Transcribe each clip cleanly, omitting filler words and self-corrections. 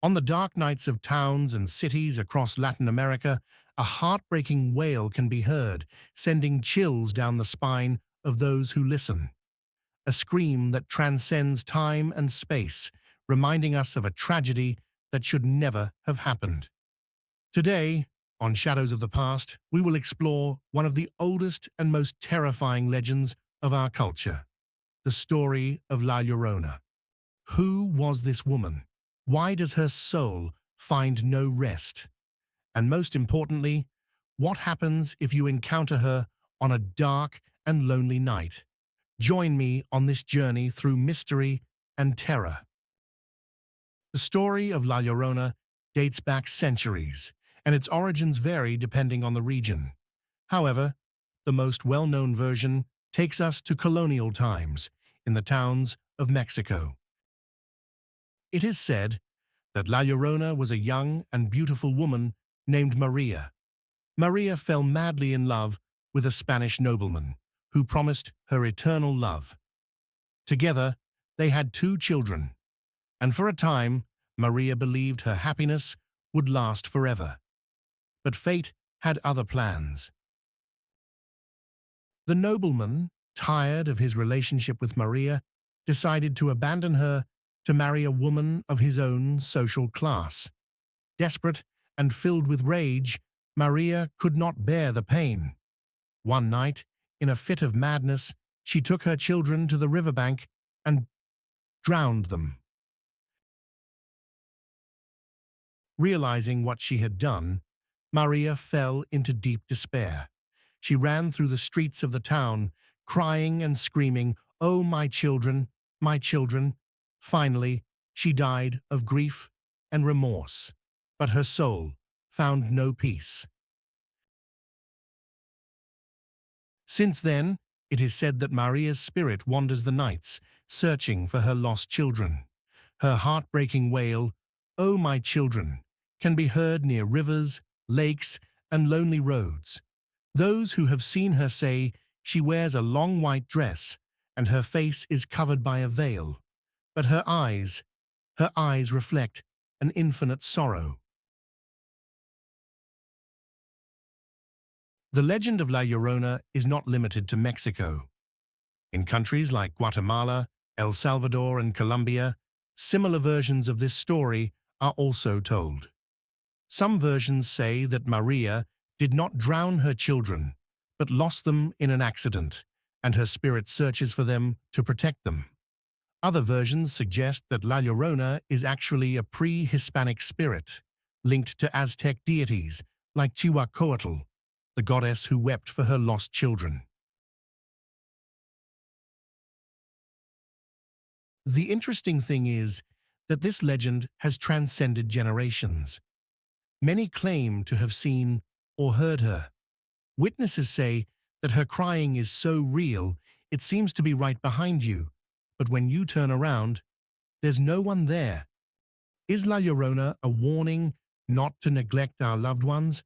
On the dark nights of towns and cities across Latin America, a heartbreaking wail can be heard, sending chills down the spine of those who listen. A scream that transcends time and space, reminding us of a tragedy that should never have happened. Today, on Shadows of the Past, we will explore one of the oldest and most terrifying legends of our culture, the story of La Llorona. Who was this woman? Why does her soul find no rest? And most importantly, what happens if you encounter her on a dark and lonely night? Join me on this journey through mystery and terror. The story of La Llorona dates back centuries, and its origins vary depending on the region. However, the most well-known version takes us to colonial times in the towns of Mexico. It is said that La Llorona was a young and beautiful woman named Maria. Maria fell madly in love with a Spanish nobleman who promised her eternal love. Together, they had 2 children, and for a time, Maria believed her happiness would last forever. But fate had other plans. The nobleman, tired of his relationship with Maria, decided to abandon her to marry a woman of his own social class. Desperate and filled with rage, Maria could not bear the pain. One night, in a fit of madness, she took her children to the riverbank and drowned them. Realizing what she had done, Maria fell into deep despair. She ran through the streets of the town, crying and screaming, "Oh, my children, my children." Finally, she died of grief and remorse, but her soul found no peace. Since then, it is said that Maria's spirit wanders the nights, searching for her lost children. Her heartbreaking wail, "Oh, my children," can be heard near rivers, lakes, and lonely roads. Those who have seen her say she wears a long white dress and her face is covered by a veil, but her eyes reflect an infinite sorrow. The legend of La Llorona is not limited to Mexico. In countries like Guatemala, El Salvador, and Colombia, similar versions of this story are also told. Some versions say that Maria did not drown her children, but lost them in an accident, and her spirit searches for them to protect them. Other versions suggest that La Llorona is actually a pre-Hispanic spirit, linked to Aztec deities like Cihuacoatl, the goddess who wept for her lost children. The interesting thing is that this legend has transcended generations. Many claim to have seen or heard her. Witnesses say that her crying is so real it seems to be right behind you, but when you turn around, there's no one there. Is La Llorona a warning not to neglect our loved ones?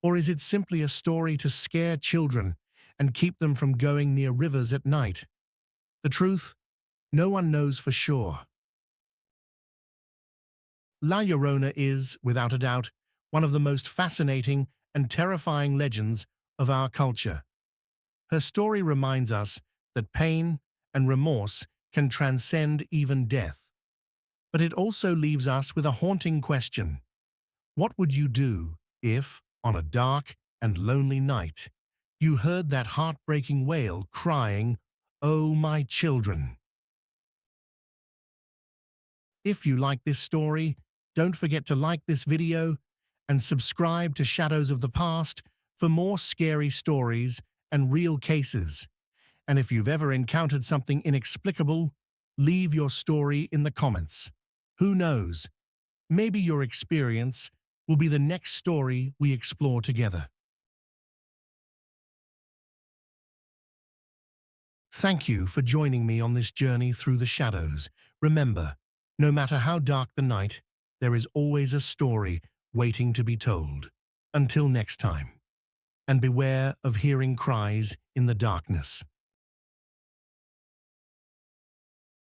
Or is it simply a story to scare children and keep them from going near rivers at night? The truth, no one knows for sure. La Llorona is, without a doubt, one of the most fascinating and terrifying legends of our culture. Her story reminds us that pain and remorse can transcend even death. But it also leaves us with a haunting question. What would you do if, on a dark and lonely night, you heard that heartbreaking wail crying, "Oh, my children"? If you like this story, don't forget to like this video and subscribe to Shadows of the Past for more scary stories and real cases. And if you've ever encountered something inexplicable, leave your story in the comments. Who knows? Maybe your experience will be the next story we explore together. Thank you for joining me on this journey through the shadows. Remember, no matter how dark the night, there is always a story waiting to be told. Until next time, and beware of hearing cries in the darkness.